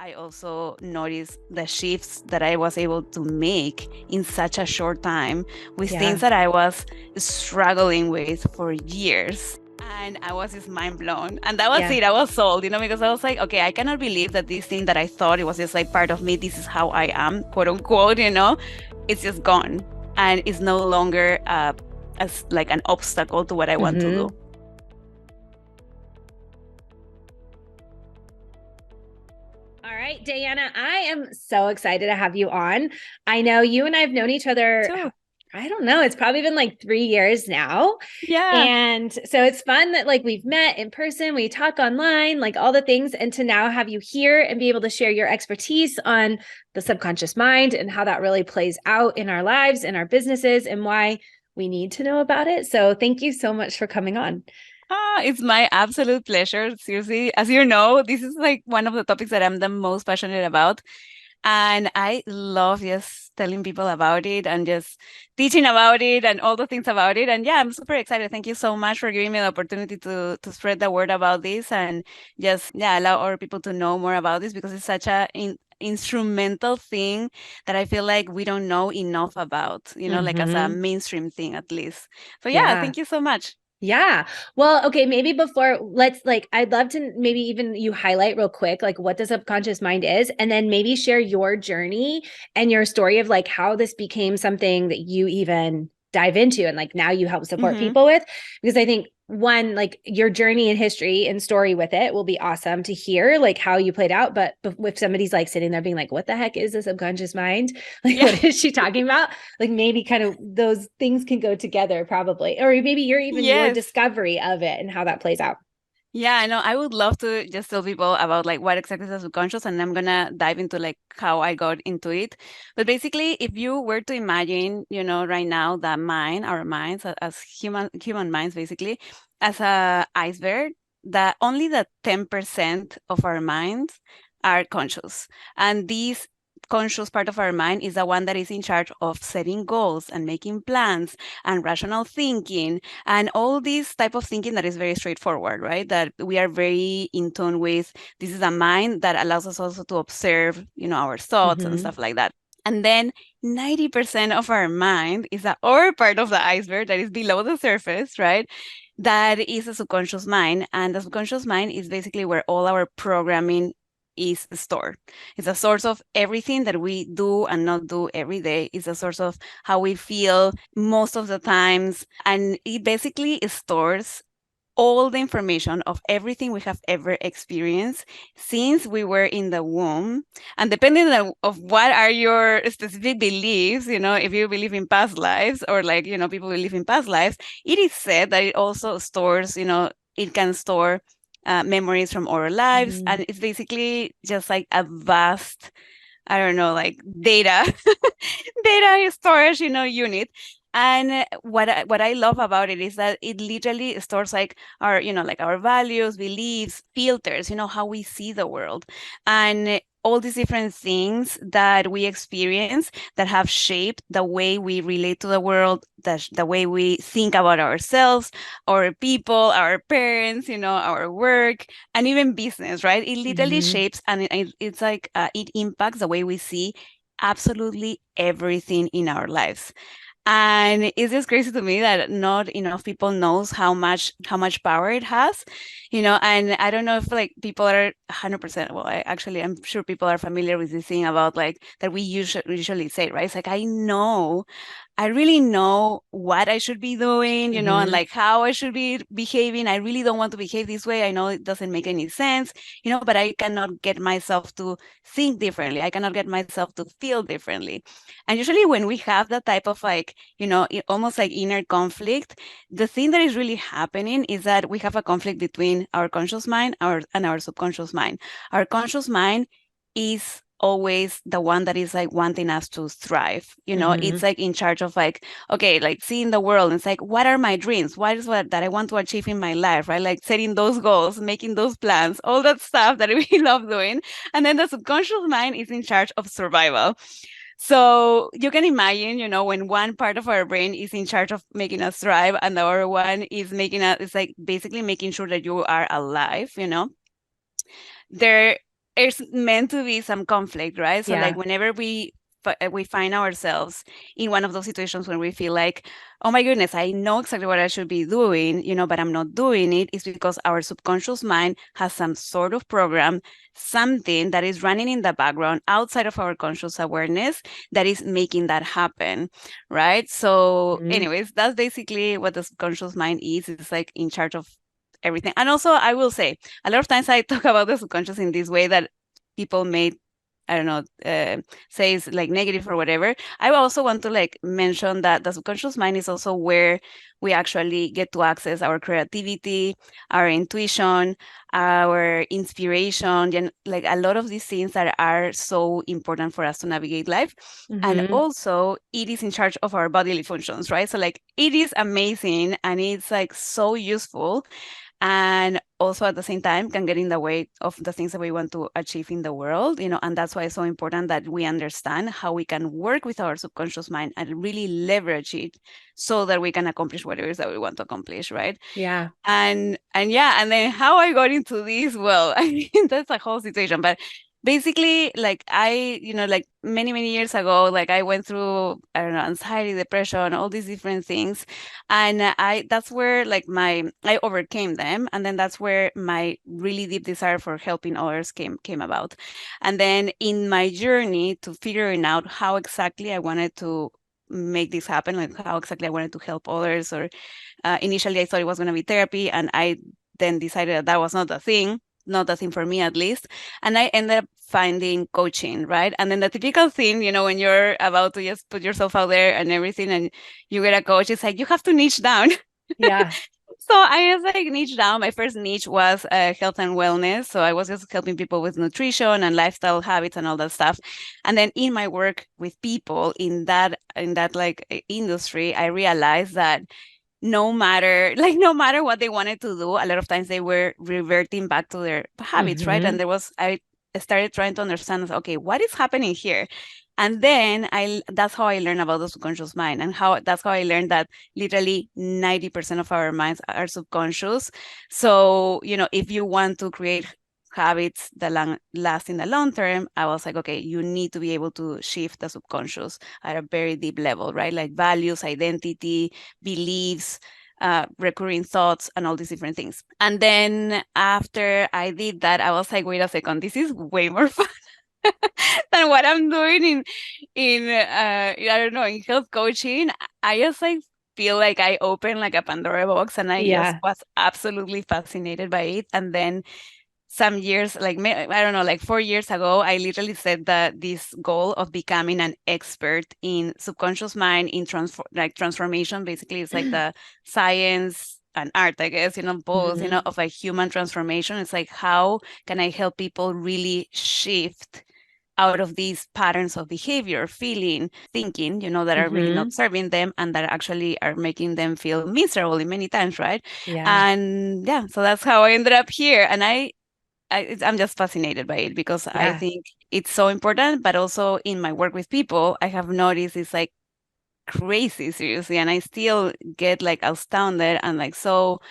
I also noticed the shifts that I was able to make in such a short time with things Yeah. that I was struggling with for years. And I was just mind blown. And that was Yeah. it. I was sold, because I was like, okay, I cannot believe that this thing that I thought it was just like part of me, this is how I am, quote unquote, it's just gone. And it's no longer as like an obstacle to what I want to do. Hmm. All right, Diana, I am so excited to have you on. I know you and I have known each other, Too. I don't know, it's probably been like 3 years now. Yeah. And so it's fun that like we've met in person, we talk online, like all the things, and to now have you here and be able to share your expertise on the subconscious mind and how that really plays out in our lives and our businesses and why we need to know about it. So thank you so much for coming on. It's my absolute pleasure. Seriously, as you know, this is like one of the topics that I'm the most passionate about. And I love just telling people about it and just teaching about it and all the things about it. And yeah, I'm super excited. Thank you so much for giving me the opportunity to spread the word about this and just yeah, allow other people to know more about this because it's such a instrumental thing that I feel like we don't know enough about, like as a Hmm. mainstream thing at least. So yeah, Yeah. thank you so much. Yeah. Well, okay, maybe before let's like I'd love to maybe even you highlight real quick like what the subconscious mind is and then maybe share your journey and your story of like how this became something that you even dive into and like now you help support Mm-hmm. people with because I think one like your journey and history and story with it will be awesome to hear like how you played out but if somebody's like sitting there being like what the heck is the subconscious mind like Yeah. what is she talking about like maybe kind of those things can go together probably or maybe you're even your Yes. discovery of it and how that plays out. Yeah, I know. I would love to just tell people about like what exactly is the subconscious, and I'm gonna dive into like how I got into it. But basically, if you were to imagine, right now that our minds as human minds, basically, as a iceberg, that only the 10% of our minds are conscious, and these conscious part of our mind is the one that is in charge of setting goals and making plans and rational thinking and all this type of thinking that is very straightforward, right? That we are very in tune with. This is a mind that allows us also to observe, our thoughts and Mm-hmm. stuff like that. And then 90% of our mind is the other part of the iceberg that is below the surface, right? That is a subconscious mind. And the subconscious mind is basically where all our programming is stored. It's a source of everything that we do and not do every day. It's a source of how we feel most of the times. And it basically stores all the information of everything we have ever experienced since we were in the womb. And depending on of what are your specific beliefs, if you believe in past lives or like, people believe in past lives, it is said that it also stores, it can store memories from our lives. Mm-hmm. And it's basically just like a vast, I don't know, like data, data storage, unit. And what I love about it is that it literally stores like our, like our values, beliefs, filters, how we see the world, and all these different things that we experience that have shaped the way we relate to the world, the way we think about ourselves, our people, our parents, our work, and even business, right? It literally Mm-hmm. shapes and it's like it impacts the way we see absolutely everything in our lives. And it's just crazy to me that not enough people knows how much power it has, and I don't know if like people are 100%, well, I'm sure people are familiar with this thing about like that we usually say, right? It's like I really know what I should be doing, and Mm-hmm. like how I should be behaving. I really don't want to behave this way. I know it doesn't make any sense, but I cannot get myself to think differently. I cannot get myself to feel differently. And usually when we have that type of like, almost like inner conflict, the thing that is really happening is that we have a conflict between our conscious mind and our subconscious mind. Our conscious mind is always the one that is like wanting us to thrive. Mm-hmm. It's like in charge of like, okay, like seeing the world. And it's like, what are my dreams? What is what that I want to achieve in my life, right? Like setting those goals, making those plans, all that stuff that we love doing. And then the subconscious mind is in charge of survival. So you can imagine, when one part of our brain is in charge of making us thrive and the other one is it's like basically making sure that you are alive, there it's meant to be some conflict, right? So like Yeah. whenever we find ourselves in one of those situations where we feel like, oh my goodness, I know exactly what I should be doing, but I'm not doing it, is because our subconscious mind has some sort of program, something that is running in the background outside of our conscious awareness that is making that happen, right? So, Mhm. anyways, that's basically what the subconscious mind is. It's like in charge of everything. And also, I will say, a lot of times I talk about the subconscious in this way that people may, I don't know, say it's like negative or whatever. I also want to like mention that the subconscious mind is also where we actually get to access our creativity, our intuition, our inspiration, and like a lot of these things that are so important for us to navigate life. And Mhm. also, it is in charge of our bodily functions, right? So, like, it is amazing and it's like so useful, and also at the same time can get in the way of the things that we want to achieve in the world, and that's why it's so important that we understand how we can work with our subconscious mind and really leverage it so that we can accomplish whatever it is that we want to accomplish, right? Yeah. And yeah, and then how I got into this, well, I mean, that's a whole situation, but basically, like, like many many years ago, like I went through, I don't know, anxiety, depression, all these different things, and I that's where like my I overcame them, and then that's where my really deep desire for helping others came about. And then in my journey to figuring out how exactly I wanted to make this happen, like how exactly I wanted to help others, or initially, I thought it was going to be therapy, and I then decided that that was not the thing for me at least. And I ended up finding coaching, right? And then the typical thing, when you're about to just put yourself out there and everything, and you get a coach, it's like you have to niche down. Yeah. So I was like niche down. My first niche was health and wellness. So I was just helping people with nutrition and lifestyle habits and all that stuff. And then in my work with people in that like industry, I realized that no matter what they wanted to do, a lot of times they were reverting back to their habits, right? And Mhm. I started trying to understand, okay, what is happening here? And then that's how I learned about the subconscious mind, and that's how I learned that literally 90% of our minds are subconscious. So, if you want to create habits that last in the long term, I was like, okay, you need to be able to shift the subconscious at a very deep level, right? Like values, identity, beliefs, recurring thoughts, and all these different things. And then after I did that, I was like, wait a second, this is way more fun than what I'm doing in I don't know, in health coaching. I just like feel like I opened like a Pandora box, and I just Yeah. was absolutely fascinated by it. And then some years, like I don't know, like 4 years ago, I literally set this goal of becoming an expert in subconscious mind, in transformation. Basically, it's like the science and art, I guess, both, Mhm. of a human transformation. It's like, how can I help people really shift out of these patterns of behavior, feeling, thinking, that are really not Mhm. serving them and that actually are making them feel miserable in many times, right? Yeah. And yeah, so that's how I ended up here. And I'm just fascinated by it because I Yeah. think it's so important, but also in my work with people, I have noticed it's like crazy, seriously, and I still get like astounded and like so,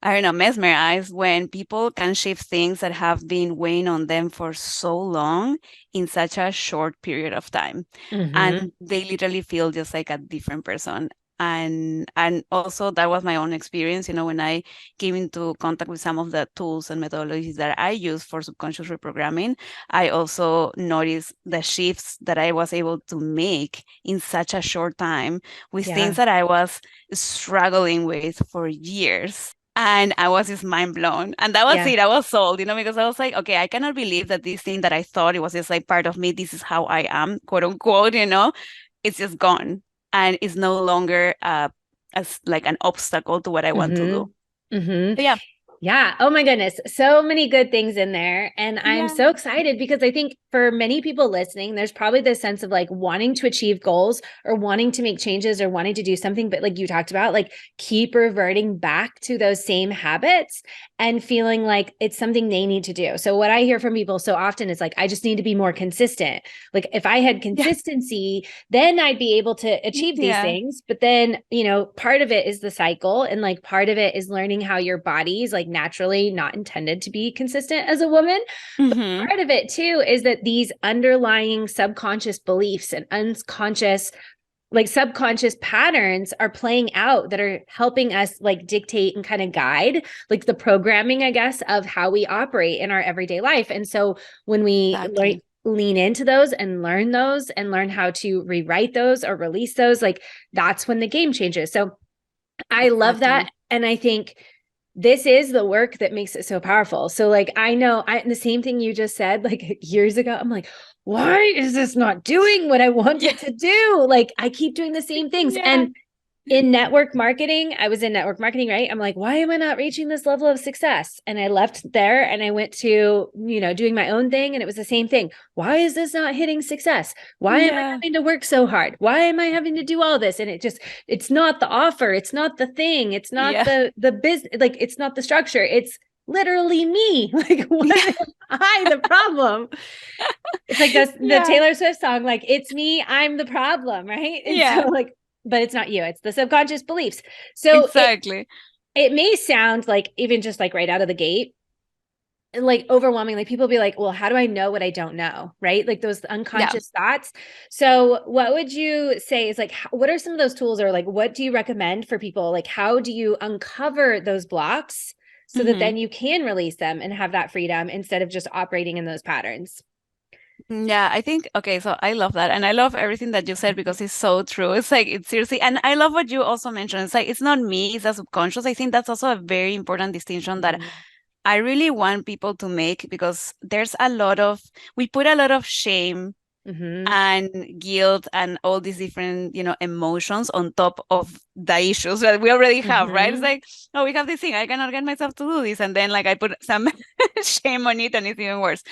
I don't know, mesmerized when people can shift things that have been weighing on them for so long in such a short period of time. Mhm. And they literally feel just like a different person. And also that was my own experience, when I came into contact with some of the tools and methodologies that I use for subconscious reprogramming. I also noticed the shifts that I was able to make in such a short time with things Yeah. that I was struggling with for years, and I was just mind blown. And that was Yeah. it. I was sold, because I was like, okay, I cannot believe that this thing that I thought it was just like part of me, this is how I am, quote unquote, it's just gone. And it's no longer as like an obstacle to what I want to do. Mhm. Mhm. So yeah. Yeah. Oh my goodness. So many good things in there. And I'm Yeah. so excited because I think for many people listening, there's probably this sense of like wanting to achieve goals or wanting to make changes or wanting to do something. But like you talked about, like keep reverting back to those same habits and feeling like it's something they need to do. So, what I hear from people so often is like, I just need to be more consistent. Like, if I had Yeah. consistency, then I'd be able to achieve these Yeah. things. But then, part of it is the cycle and like part of it is learning how your body's like naturally not intended to be consistent as a woman. But Mm-hmm. part of it too is that these underlying subconscious beliefs and unconscious, like subconscious patterns are playing out that are helping us like dictate and kind of guide like the programming, I guess, of how we operate in our everyday life. And so when we Exactly. lean into those and learn how to rewrite those or release those, like that's when the game changes. So I love that. Exactly. And I think this is the work that makes it so powerful. So like I know the same thing you just said like years ago. I'm like, why is this not doing what I want Yeah. it to do? Like I keep doing the same things. Yeah. And in network marketing, I was in network marketing, right? I'm like, why am I not reaching this level of success? And I left there and I went to, doing my own thing. And it was the same thing. Why is this not hitting success? Why am I Yeah. having to work so hard? Why am I having to do all this? And it's not the offer. It's not the thing. It's not Yeah. the business. Like, it's not the structure. It's literally me. Like, what Yeah. am I the problem? It's like the Yeah. Taylor Swift song, like, it's me, I'm the problem, right? And so Yeah. like, but it's not you, it's the subconscious beliefs. So Exactly. it may sound like even just like right out of the gate, like overwhelming, like people be like, well, how do I know what I don't know? Right? Like those Yeah. unconscious thoughts. So what would you say is like, what are some of those tools, or like, what do you recommend for people? Like, how do you uncover those blocks so that Mm-hmm. then you can release them and have that freedom instead of just operating in those patterns? Yeah, I think, okay, so I love that. And I love everything that you said because it's so true. It's like, it's seriously, and I love what you also mentioned. It's like, it's not me, it's a subconscious. I think that's also a very important distinction that Mhm. I really want people to make because there's a lot of, we put a lot of shame Mhm. and guilt and all these different, emotions on top of the issues that we already have, right? It's Mhm. like, oh, we have this thing, I cannot get myself to do this. And then like I put some shame on it and it's even worse.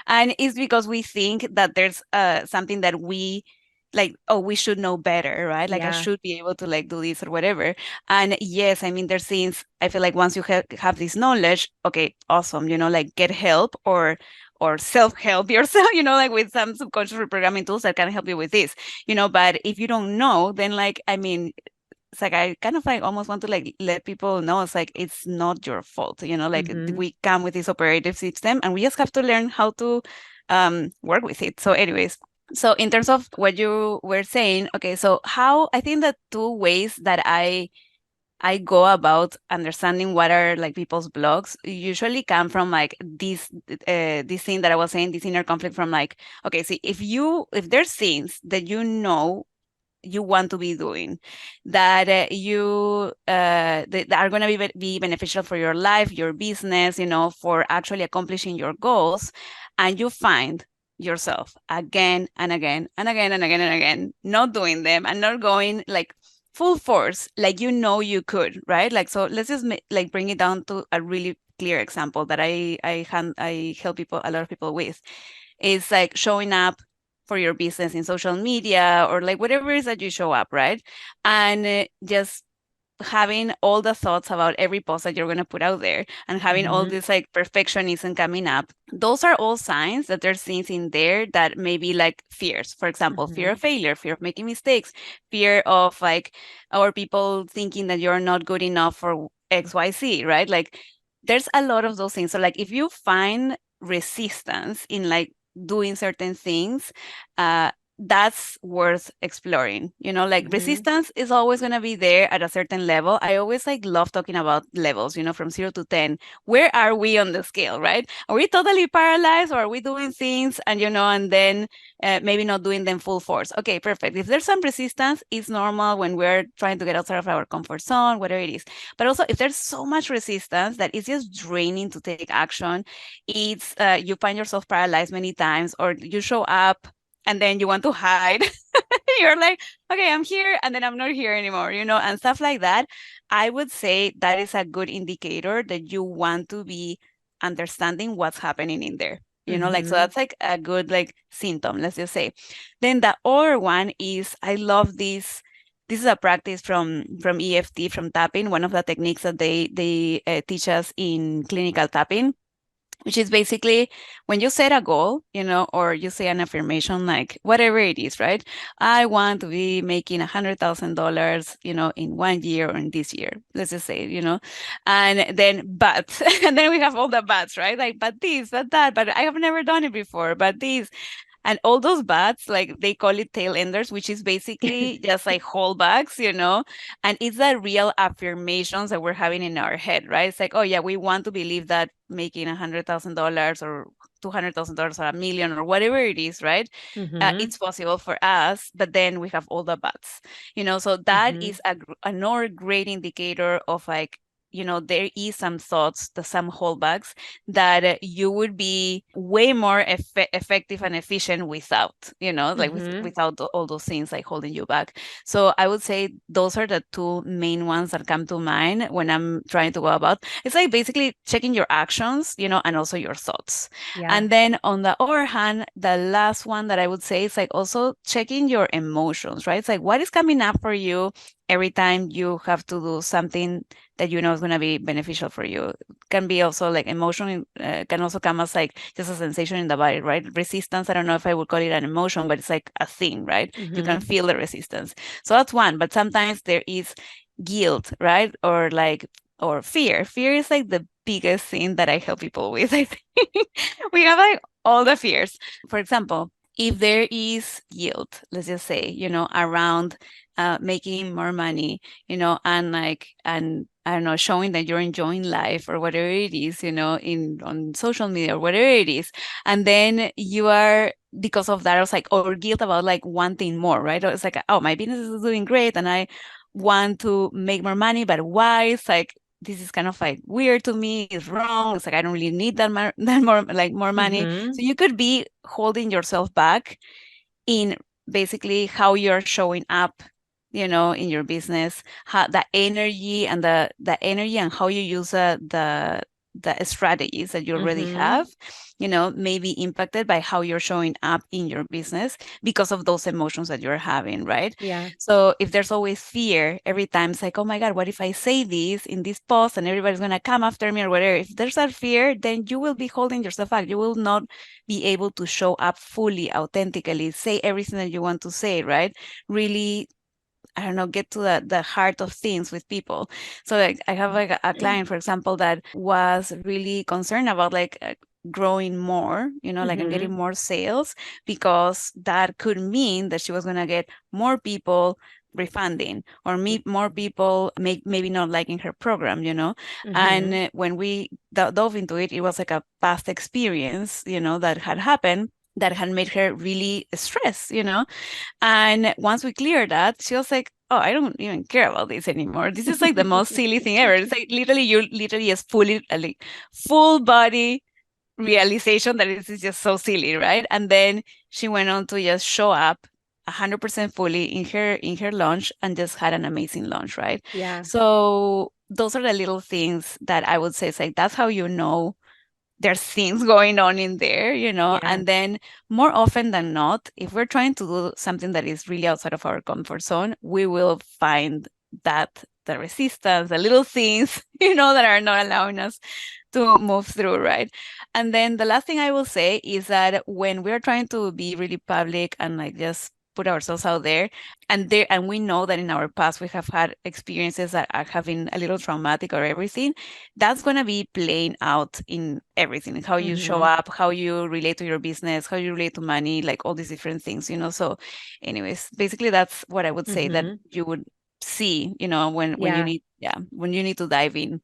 And it's because we think that there's something that we like, oh, we should know better, right? Like I Yeah. should be able to like do this or whatever. And yes, I mean, there's things I feel like once you have this knowledge, okay, awesome, like get help or self-help yourself, like with some subconscious reprogramming tools that can help you with this, but if you don't know, then like, I mean, it's like I kind of like almost want to like let people know it's like it's not your fault, like Mhm. we come with this operative system and we just have to learn how to work with it. So anyways, so in terms of what you were saying, okay, so how I think that two ways that I go about understanding what are like people's blogs usually come from like this thing that I was saying, this inner conflict from like, okay, see, if there's things that you want to be doing that that are going to be beneficial for your life, your business, for actually accomplishing your goals, and you find yourself again and again and again and again and again not doing them and not going like full force like you could, right? Like, so let's just like bring it down to a really clear example that I help people, a lot of people with, is like showing up for your business in social media or like whatever it is that you show up, right? And just having all the thoughts about every post that you're going to put out there and having all Mhm. this like perfectionism coming up. Those are all signs that there's things in there that may be like fears. For example, fear of Mhm. failure, fear of making mistakes, fear of like, or people thinking that you're not good enough for XYZ, right? Like there's a lot of those things. So like if you find resistance in like doing certain things, that's worth exploring. Like Mhm. resistance is always going to be there at a certain level. I always like love talking about levels, from 0 to 10. Where are we on the scale, right? Are we totally paralyzed or are we doing things and then maybe not doing them full force? Okay, perfect. If there's some resistance, it's normal when we're trying to get outside of our comfort zone, whatever it is. But also, if there's so much resistance that it's just draining to take action, it's you find yourself paralyzed many times, or you show up and then you want to hide. You're like, okay, I'm here and then I'm not here anymore, and stuff like that. I would say that is a good indicator that you want to be understanding what's happening in there. Like, so Mhm. that's like a good like symptom, let's just say. Then the other one is I love this. This is a practice from EFT, from tapping, one of the techniques that they teach us in clinical tapping. which is basically when you set a goal, or you say an affirmation, like whatever it is, right? I want to be making $100,000, in 1 year or in this year. Let's just say, and then but, and then we have all the buts, right? Like, but this, but that, but I have never done it before, but this, and all those bats, like they call it tail enders, which is basically just like holdbacks, and it's the real affirmations that we're having in our head, right? It's like, oh yeah, we want to believe that making $100,000 or $200,000 or a million or whatever it is, right? Mm-hmm. It's possible for us, but then we have all the buts, so that Mm-hmm. is another great indicator of like, there is some thoughts, some holdbacks that you would be way more effective and efficient without, like Mm-hmm. without all those things like holding you back. So I would say those are the two main ones that come to mind when I'm trying to go about. It's like basically checking your actions, and also your thoughts. Yeah. And then on the other hand, the last one that I would say is like also checking your emotions, right? It's like what is coming up for you every time you have to do something that you know is going to be beneficial for you. Can be also like emotion, can also come as like just a sensation in the body, right? Resistance, I don't know if I would call it an emotion, but it's like a thing, right? You can Mm-hmm. feel the resistance. So that's one, but sometimes there is guilt, right? Or like, or fear. Fear is like the biggest thing that I help people with. I think we have like all the fears. For example, if there is guilt, let's just say, around making more money, and like, and I don't know, showing that you're enjoying life or whatever it is, in on social media or whatever it is, and then you are because of that, I was like, or guilt about like wanting more, right? Or it's like, oh, my business is doing great, and I want to make more money, but why? It's like this is kind of like weird to me. It's wrong. It's like I don't really need that more like more money. Mm-hmm. So you could be holding yourself back in basically how you're showing up, in your business, how the energy and the energy and how you use the strategies that you already Mm-hmm. have, may be impacted by how you're showing up in your business because of those emotions that you're having, right? Yeah. So if there's always fear every time, it's like, oh my God, what if I say this in this post and everybody's gonna come after me or whatever? If there's that fear, then you will be holding yourself back. You will not be able to show up fully, authentically, say everything that you want to say, right? Really, I don't know, get to the heart of things with people. So like I have like a client, for example, that was really concerned about like growing more, like and getting Mm-hmm. more sales because that could mean that she was going to get more people refunding or more people maybe not liking her program, and Mm-hmm. when we dove into it, it was like a past experience, that had happened that had made her really stressed, and once we cleared that, she was like, oh, I don't even care about this anymore. This is like the most silly thing ever. It's like literally, you literally just fully, like full body realization that this is just so silly, right? And then she went on to just show up 100% fully in her launch and just had an amazing launch, right? Yeah. So those are the little things that I would say. It's like that's how you know there's things going on in there, Yeah. and then more often than not, if we're trying to do something that is really outside of our comfort zone, we will find that the resistance, the little things, that are not allowing us to move through, right? And then the last thing I will say is that when we're trying to be really public and like just put ourselves out there, and we know that in our past we have had experiences that are having a little traumatic or everything, that's going to be playing out in everything, how you show Mm-hmm. up, how you relate to your business, how you relate to money, like all these different things, so anyways, basically that's what I would say that Mm-hmm. you would see, when you Yeah. need, yeah, when you need to dive in.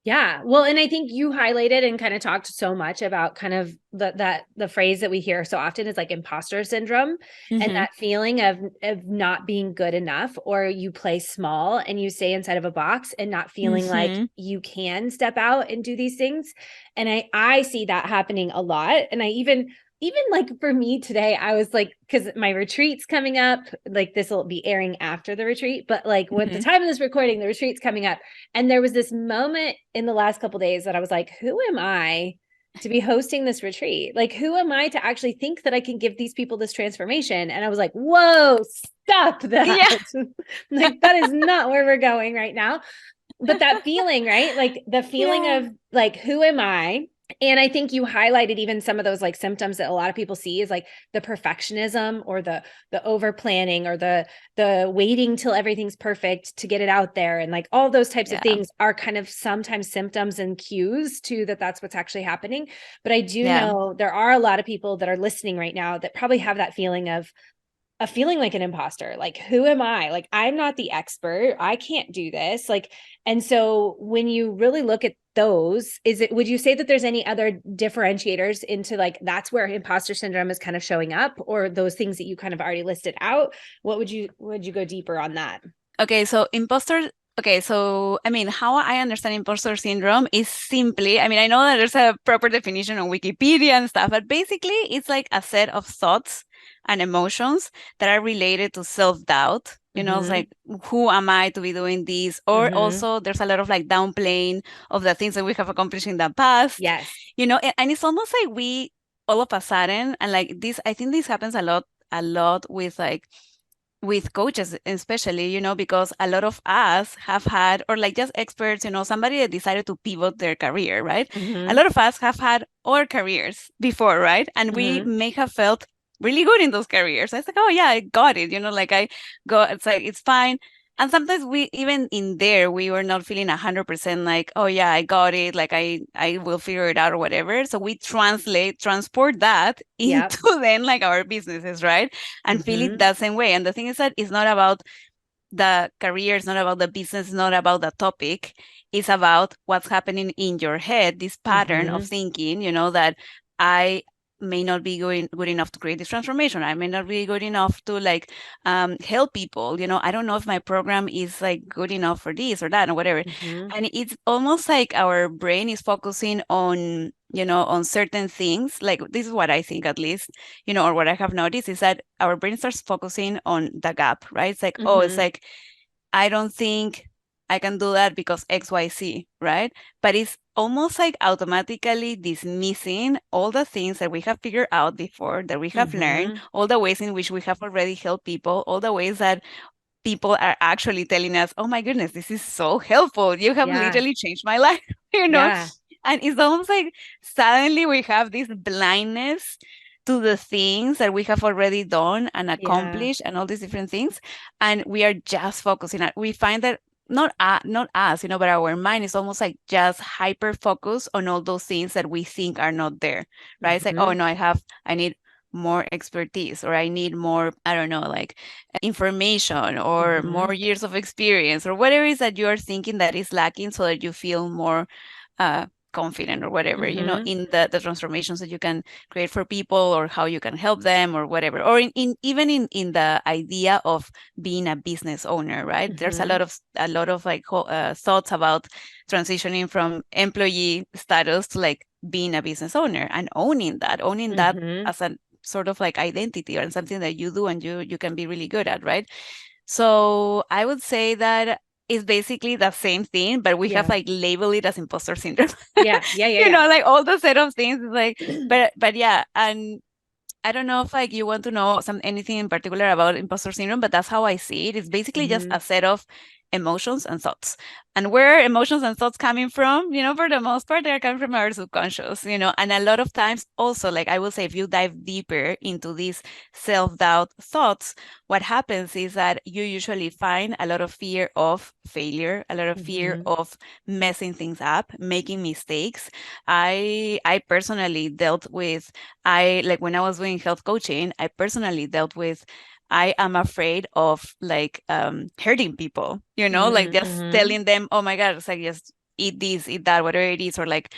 Yeah. Well, and I think you highlighted and kind of talked so much about kind of the phrase that we hear so often is like imposter syndrome, and Mm-hmm. that feeling of not being good enough, or you play small and you stay inside of a box and not feeling like Mm-hmm. you can step out and do these things. And I see that happening a lot. And I even like for me today, I was like, because my retreat's coming up, like this will be airing after the retreat, but like with the Mm-hmm. time of this recording, the retreat's coming up. And there was this moment in the last couple days that I was like, who am I to be hosting this retreat? Like, who am I to actually think that I can give these people this transformation? And I was like, whoa, stop that. Yeah. Like, that is not where we're going right now. But that feeling, right? Like the feeling Yeah. of like, who am I? And I think you highlighted even some of those like symptoms that a lot of people see is like the perfectionism or the over planning or the waiting till everything's perfect to get it out there, and like all those types of Yeah. things are kind of sometimes symptoms and cues to that that's what's actually happening. But I do Yeah. know there are a lot of people that are listening right now that probably have that feeling of feeling like an imposter. Like, who am I? Like, I'm not the expert. I can't do this. Like, and so when you really look at those, would you say that there's any other differentiators into like that's where imposter syndrome is kind of showing up, or those things that you kind of already listed out? What would you go deeper on that? Okay, so imposter. Okay, so I mean, how I understand imposter syndrome is simply, I mean, I know that there's a proper definition on Wikipedia and stuff, but basically it's like a set of thoughts and emotions that are related to self-doubt. You know, it's Mm-hmm. like, who am I to be doing this? Or Mm-hmm. also there's a lot of like downplaying of the things that we have accomplished in the past. Yes. You know, and it's almost like we all of a sudden, and like this, I think this happens a lot with coaches especially, you know, because a lot of us have had, or like just experts, you know, somebody that decided to pivot their career, right? A Mm-hmm. lot of us have had our careers before, right? And we Mm-hmm. may have felt really good in those careers. It's like, oh yeah, I got it, you know, like I go, it's like it's fine. And sometimes we even in there we were not feeling 100% like, oh yeah, I got it, like I will figure it out or whatever. So we transport that Yep. into then like our businesses, right? And feel it Mm-hmm. that same way. And the thing is that it's not about the career, it's not about the business, it's not about the topic. It's about what's happening in your head, this pattern of Mm-hmm. thinking, you know, that I may not be good enough to create this transformation. I may not be good enough to like help people. You know, I don't know if my program is like good enough for this or that or whatever. Mm-hmm. And it's almost like our brain is focusing on, you know, on certain things. Like this is what I think at least, you know, or what I have noticed is that our brain starts focusing on the gap, right? It's like, oh, it's Mm-hmm. like, I don't think I can do that because XYZ, right? But it's almost like automatically dismissing all the things that we have figured out before, that we have learned, Mm-hmm. all the ways in which we have already helped people, all the ways that people are actually telling us, oh my goodness, this is so helpful. You have Yeah. literally changed my life, you know? Yeah. And it's almost like suddenly we have this blindness to the things that we have already done and Yeah. accomplished and all these different things. And we are just focusing on, we find that not us, you know, but our mind is almost like just hyper focused on all those things that we think are not there, right? It's like, oh Mm-hmm. no, I need more expertise, or I need more, I don't know, like information or Mm-hmm. more years of experience or whatever it is that you are thinking that is lacking so that you feel more uh, confident or whatever, you know, Mm-hmm. in the transformations that you can create for people or how you can help them or whatever. Or in even in the idea of being a business owner, right? There's Mm-hmm. a lot of like thoughts about transitioning from employee status to like being a business owner and owning that Mm-hmm. as a sort of like identity or something that you do and you can be really good at, right? So I would say that it's basically the same thing, but we have Yeah. like labeled it as imposter syndrome. Yeah. Yeah. You Yeah. know, like all the set of things is like, Yeah. but yeah, and I don't know if like you want to know anything in particular about imposter syndrome, but that's how I see it. It's basically just Mm-hmm. a set of emotions and thoughts. And where are emotions and thoughts coming from? You know, for the most part, they're coming from our subconscious, you know, and a lot of times also, like I will say, if you dive deeper into these self-doubt thoughts, what happens is that you usually find a lot of fear of failure, a lot of fear Mm-hmm. of messing things up, making mistakes. I personally dealt with I like when I was doing health coaching, I personally dealt with I am afraid of like hurting people, you know, like just Mm-hmm. telling them, oh my God, it's like just eat this, eat that, whatever it is, or like,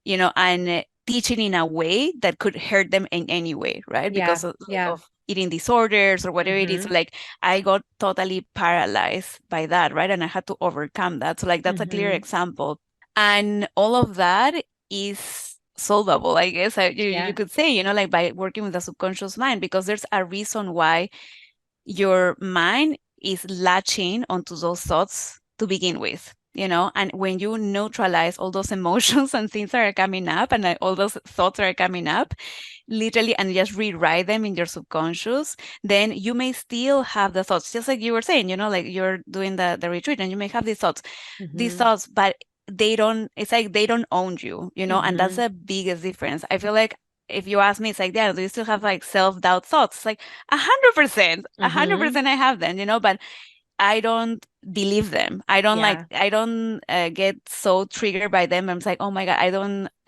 you know, and teaching in a way that could hurt them in any way, right? Yeah. Because of, like Yeah. of eating disorders or whatever it is. Mm-hmm. So, like I got totally paralyzed by that, right? And I had to overcome that. So like that's a clear Mm-hmm. example. And all of that is solvable, I guess you Yeah. could say, you know, like by working with the subconscious mind, because there's a reason why your mind is latching onto those thoughts to begin with, you know, and when you neutralize all those emotions and things that are coming up and all those thoughts that are coming up, literally, and just rewrite them in your subconscious, then you may still have the thoughts, just like you were saying, you know, like you're doing the retreat and you may have these Mm-hmm. thoughts, but it's like they don't own you, and that's Mm-hmm. the biggest difference. I feel like if you ask me, it's like, yeah, do you still have like self-doubt thoughts? It's like 100%, a hundred Mm-hmm. percent I have them, but I don't believe them. Yeah. I don't get so triggered by them. I'm like, oh my God,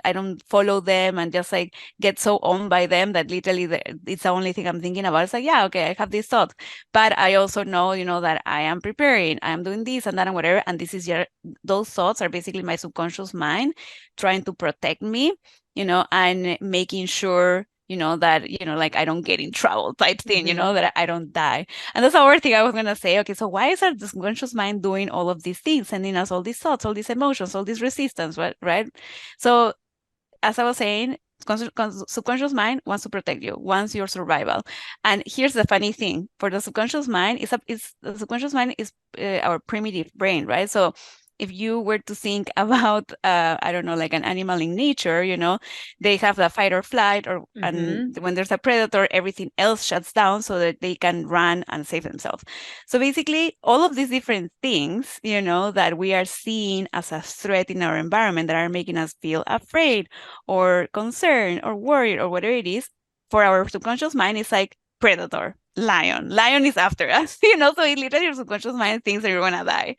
I don't follow them and just like get so owned by them that literally it's the only thing I'm thinking about. It's like, yeah, okay, I have this thought, but I also know, that I am preparing, I am doing this and that and whatever. And this is those thoughts are basically my subconscious mind trying to protect me, and making sure, that, like I don't get in trouble type thing, Mm-hmm. that I don't die. And that's another thing I was gonna say. Okay, so why is our subconscious mind doing all of these things, sending us all these thoughts, all these emotions, all this resistance, right? Right. So as I was saying, subconscious mind wants to protect you, wants your survival. And here's the funny thing: for the subconscious mind, the subconscious mind is our primitive brain, right? So if you were to think about, I don't know, like an animal in nature, they have the fight or flight, and Mm-hmm. when there's a predator, everything else shuts down so that they can run and save themselves. So basically, all of these different things, that we are seeing as a threat in our environment that are making us feel afraid or concerned or worried or whatever it is, for our subconscious mind, it's like predator, lion. Lion is after us, so it literally your subconscious mind thinks that you're gonna die.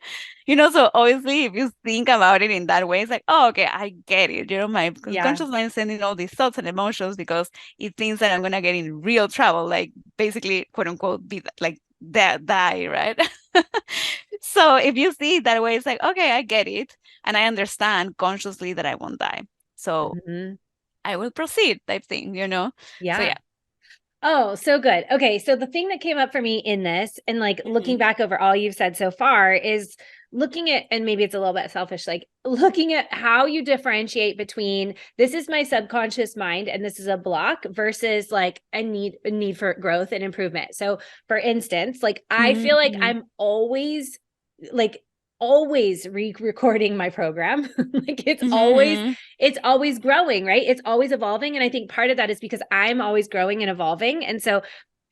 So obviously if you think about it in that way, it's like, oh, okay, I get it. My Yeah. subconscious mind is sending all these thoughts and emotions because it thinks that I'm gonna get in real trouble, like basically quote unquote be like that die, right? So if you see it that way, it's like, okay, I get it. And I understand consciously that I won't die. So Mm-hmm. I will proceed type thing. So Yeah. yeah. Oh, so good. Okay. So the thing that came up for me in this and like looking Hmm. back over all you've said so far is looking at, and maybe it's a little bit selfish, like looking at how you differentiate between this is my subconscious mind and this is a block versus like a need for growth and improvement. So for instance, like I feel like Hmm. I'm like always re-recording my program. Like Hmm. it's always growing, right? It's always evolving. And I think part of that is because I'm always growing and evolving. And so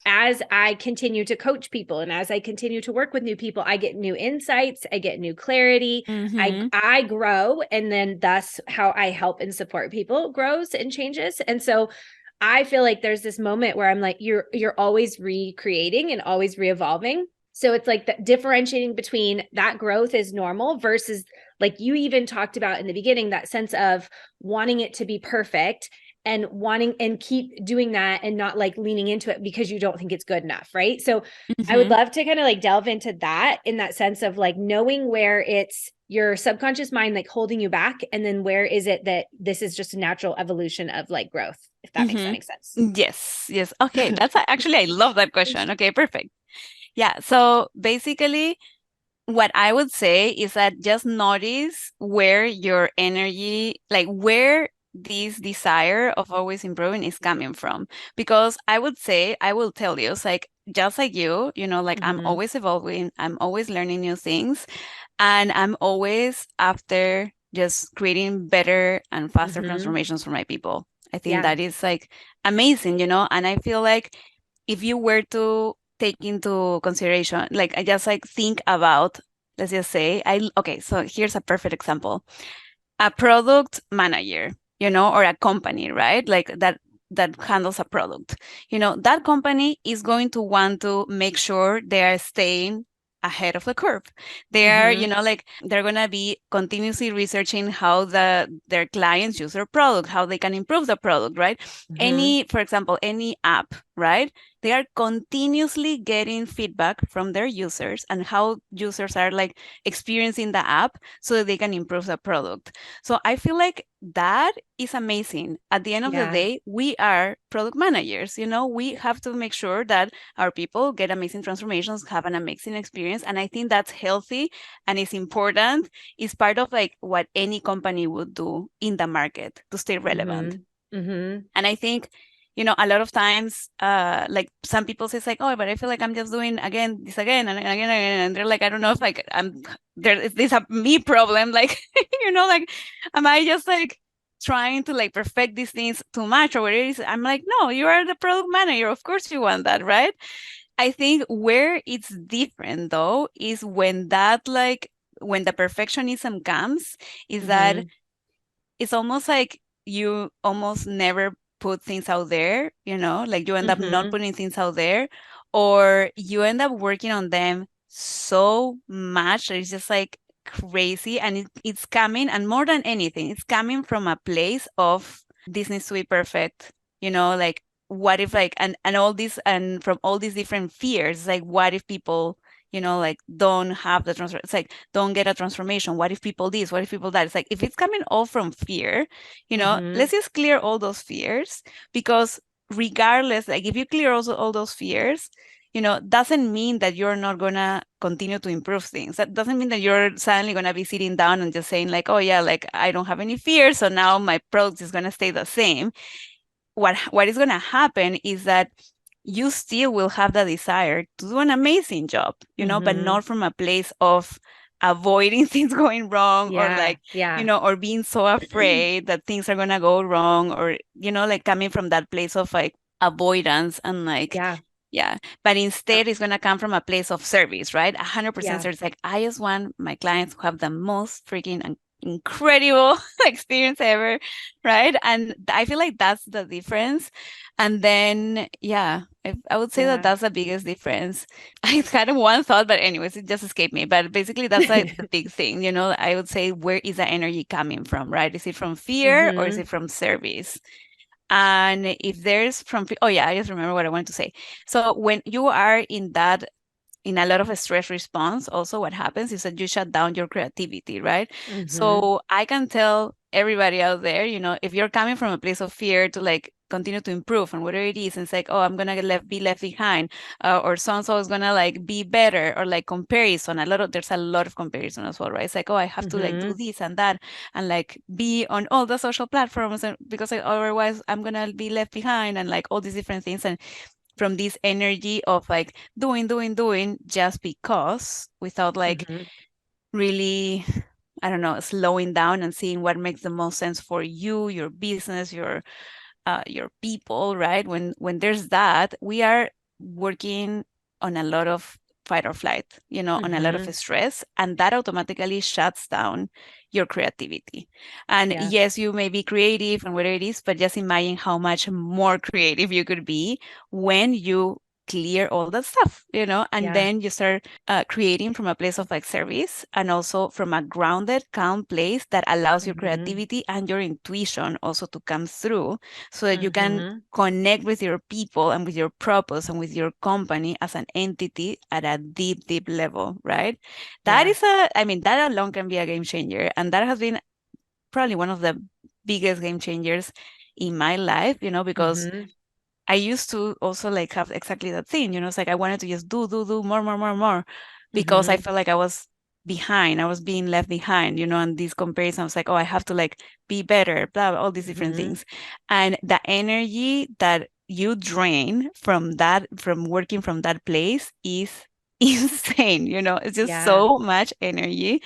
as I continue to coach people and as I continue to work with new people, I get new insights, I get new clarity, Hmm. I grow, and then thus how I help and support people grows and changes. And so I feel like there's this moment where I'm like, you're always recreating and always re-evolving. So it's like the differentiating between that growth is normal versus like you even talked about in the beginning, that sense of wanting it to be perfect and wanting and keep doing that and not like leaning into it because you don't think it's good enough, right? So I would Hmm. love to kind of like delve into that in that sense of like knowing where it's your subconscious mind like holding you back and then where is it that this is just a natural evolution of like growth, if that makes Hmm. any sense. Yes, yes. Okay, actually, I love that question. Okay, perfect. Yeah, so basically what I would say is that just notice where your energy, like where this desire of always improving is coming from. Because I would say, I will tell you, it's like just like you, like I'm Mm-hmm. always evolving, I'm always learning new things, and I'm always after just creating better and faster Mm-hmm. transformations for my people. I think Yeah. that is like amazing, and I feel like if you were to take into consideration, like I just like think about, let's just say, okay, so here's a perfect example. A product manager, or a company, right? Like that handles a product. That company is going to want to make sure they are staying ahead of the curve. They are, Mm-hmm. like they're gonna be continuously researching how their clients use their product, how they can improve the product, right? Mm-hmm. For example, any app, right? They are continuously getting feedback from their users and how users are like experiencing the app so that they can improve the product. So I feel like that is amazing. At the end of the Yeah. day, we are product managers. We have to make sure that our people get amazing transformations, have an amazing experience. And I think that's healthy and it's important. It's part of like what any company would do in the market to stay relevant. Mm-hmm. Mm-hmm. And I think, a lot of times, like some people say, it's like, oh, but I feel like I'm just doing again, this again and again and again. And they're like, I don't know if like is this a me problem? Like, like, am I just like trying to like perfect these things too much or what it is? I'm like, no, you are the product manager. Of course you want that, right? I think where it's different though is when that like when the perfectionism comes, is that Mm-hmm. it's almost like you almost never put things out there, like you end up not Mm-hmm. putting things out there, or you end up working on them so much that it's just like crazy. And it's coming, and more than anything, it's coming from a place of this needs to be perfect, like what if like and all this, and from all these different fears, like what if people like don't have the transfer, it's like don't get a transformation, what if people this, what if people that, it's like if it's coming all from fear, Mm-hmm. let's just clear all those fears. Because regardless, like if you clear also all those fears, doesn't mean that you're not gonna continue to improve things. That doesn't mean that you're suddenly gonna be sitting down and just saying like, oh yeah, like I don't have any fear, so now my product is gonna stay the same. What is going to happen is that you still will have the desire to do an amazing job, but Mm-hmm. not from a place of avoiding things going wrong, or Yeah. like, Yeah. or being so afraid that things are going to go wrong, or like coming from that place of like avoidance and like, Yeah. yeah. But instead it's going to come from a place of service, right? 100% Yeah. service. Like I just want my clients to have the most freaking incredible experience ever, right? And I feel like that's the difference. And then, yeah, I would say that Yeah. that's the biggest difference. I had one thought, but anyways, it just escaped me. But basically, that's like the big thing, I would say, where is the energy coming from, right? Is it from fear or is Mm-hmm. it from service? And if there's from, oh yeah, I just remember what I wanted to say. So when you are in a lot of a stress response, also what happens is that you shut down your creativity, right? Mm-hmm. So I can tell everybody out there, if you're coming from a place of fear to like continue to improve and whatever it is, and it's like, oh, I'm gonna be left behind, or so and so is gonna like be better, or like comparison. There's a lot of comparison as well, right? It's like, oh, I have to like do Mm-hmm. this and that, and like be on all the social platforms, and because otherwise I'm gonna be left behind, and like all these different things. And from this energy of like doing just because, without like Mm-hmm. really, I don't know, slowing down and seeing what makes the most sense for you, your business, your people, right? When there's that, we are working on a lot of fight or flight, on a lot of Mm-hmm. stress, and that automatically shuts down your creativity. And Yeah. yes, you may be creative and whatever it is, but just imagine how much more creative you could be when you clear all that stuff, and Yeah. then you start creating from a place of like service, and also from a grounded, calm place that allows your Mm-hmm. creativity and your intuition also to come through, so that you can Mm-hmm. connect with your people and with your purpose and with your company as an entity at a deep, deep level, right? Yeah. I mean, that alone can be a game changer. And that has been probably one of the biggest game changers in my life, because Mm-hmm. I used to also like have exactly that thing, it's like I wanted to just do more, more, more, more, because I Mm-hmm. felt like I was behind, I was being left behind, and these comparisons, I was like, oh, I have to like be better, blah, blah, all these different Mm-hmm. things. And the energy that you drain from working from that place is insane, it's just Yeah. so much energy.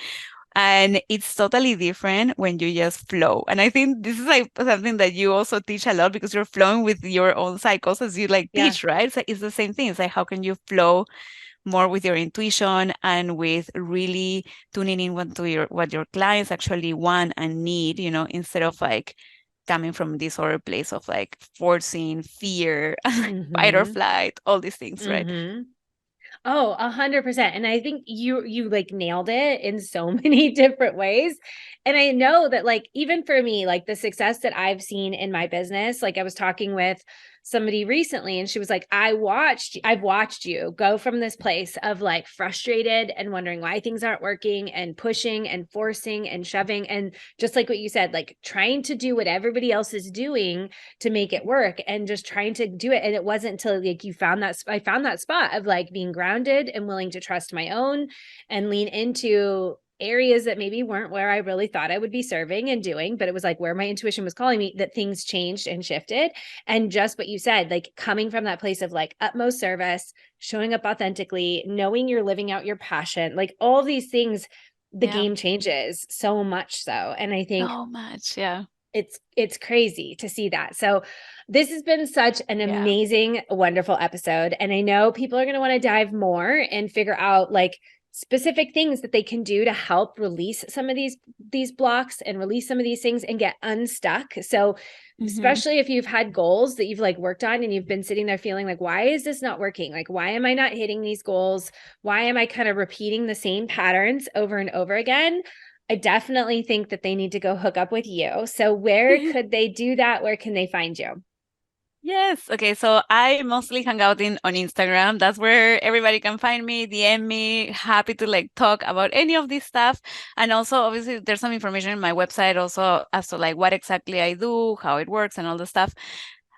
And it's totally different when you just flow. And I think this is like something that you also teach a lot, because you're flowing with your own cycles as you like Yeah. teach, right? So it's the same thing. It's like, how can you flow more with your intuition and with really tuning in what your clients actually want and need, instead of like coming from this other place of like forcing fear, fight or Mm-hmm. flight, all these things, right? Mm-hmm. Oh, 100%. And I think you like nailed it in so many different ways. And I know that like even for me, like the success that I've seen in my business, like I was talking with somebody recently and she was like, I've watched you go from this place of like frustrated and wondering why things aren't working and pushing and forcing and shoving. And just like what you said, like trying to do what everybody else is doing to make it work and just trying to do it. And it wasn't until like I found that spot of like being grounded and willing to trust my own and lean into areas that maybe weren't where I really thought I would be serving and doing, but it was like where my intuition was calling me, that things changed and shifted. And just what you said, like coming from that place of like utmost service, showing up authentically, knowing you're living out your passion, like all these things, the Yeah. game changes so much so. And I think So much. Yeah. it's crazy to see that. So this has been such an Yeah. amazing, wonderful episode. And I know people are going to want to dive more and figure out like specific things that they can do to help release some of these blocks and release some of these things and get unstuck. So Mm-hmm. especially if you've had goals that you've like worked on and you've been sitting there feeling like, why is this not working? Like, why am I not hitting these goals? Why am I kind of repeating the same patterns over and over again? I definitely think that they need to go hook up with you. So where could they do that? Where can they find you? Yes. Okay. So I mostly hang out in on Instagram. That's where everybody can find me, DM me. Happy to like talk about any of this stuff. And also, obviously, there's some information in my website also as to like what exactly I do, how it works, and all the stuff.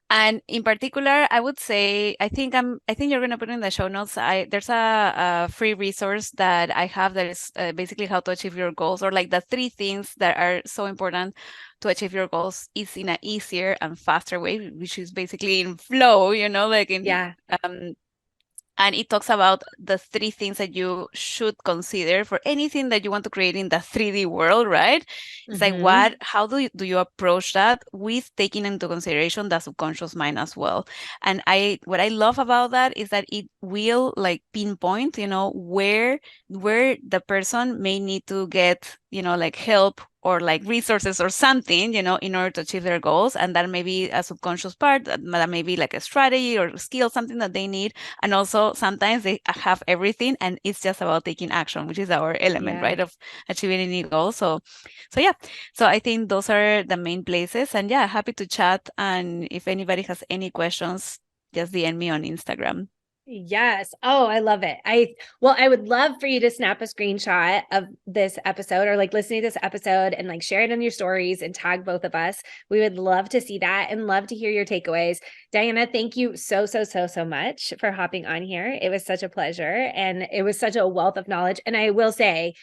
And in particular, I would say I think you're gonna put in the show notes. There's a free resource that I have that is basically how to achieve your goals, or like the three things that are so important to achieve your goals is in an easier and faster way, which is basically in flow, like in Yeah. um and it talks about the three things that you should consider for anything that you want to create in the 3D world, right? It's like Mm-hmm. how do you approach that with taking into consideration the subconscious mind as well? And what I love about that is that it will like pinpoint, where the person may need to get, like help or like resources or something, in order to achieve their goals. And that may be a subconscious part, that may be like a strategy or skill, something that they need. And also sometimes they have everything and it's just about taking action, which is our element, Yeah. right, of achieving any goal. So yeah. So I think those are the main places. And yeah, happy to chat. And if anybody has any questions, just DM me on Instagram. Yes. Oh, I love it. I would love for you to snap a screenshot of this episode or like listening to this episode and like share it in your stories and tag both of us. We would love to see that and love to hear your takeaways. Diana, thank you so, so, so, so much for hopping on here. It was such a pleasure and it was such a wealth of knowledge. And I will say,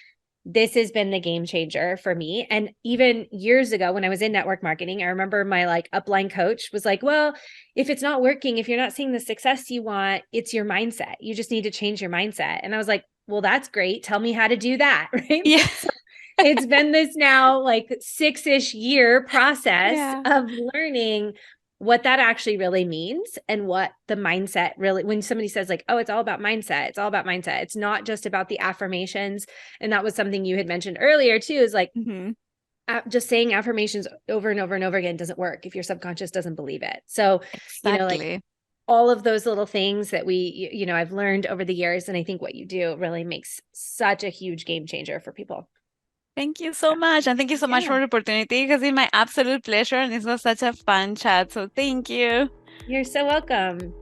this has been the game changer for me. And even years ago when I was in network marketing, I remember my like upline coach was like, well, if it's not working, if you're not seeing the success you want, it's your mindset. You just need to change your mindset. And I was like, well, that's great. Tell me how to do that. Right. Yeah. So it's been this now like 6-ish year process Yeah. of learning what that actually really means and what the mindset really, when somebody says like, oh, it's all about mindset, it's all about mindset. It's not just about the affirmations. And that was something you had mentioned earlier too, is like Hmm. just saying affirmations over and over and over again doesn't work if your subconscious doesn't believe it. So, like Exactly. all of those little things that I've learned over the years. And I think what you do really makes such a huge game changer for people. Thank you so much. And thank you so much Yeah, for the opportunity. It has been my absolute pleasure. And this was such a fun chat. So thank you. you're so welcome.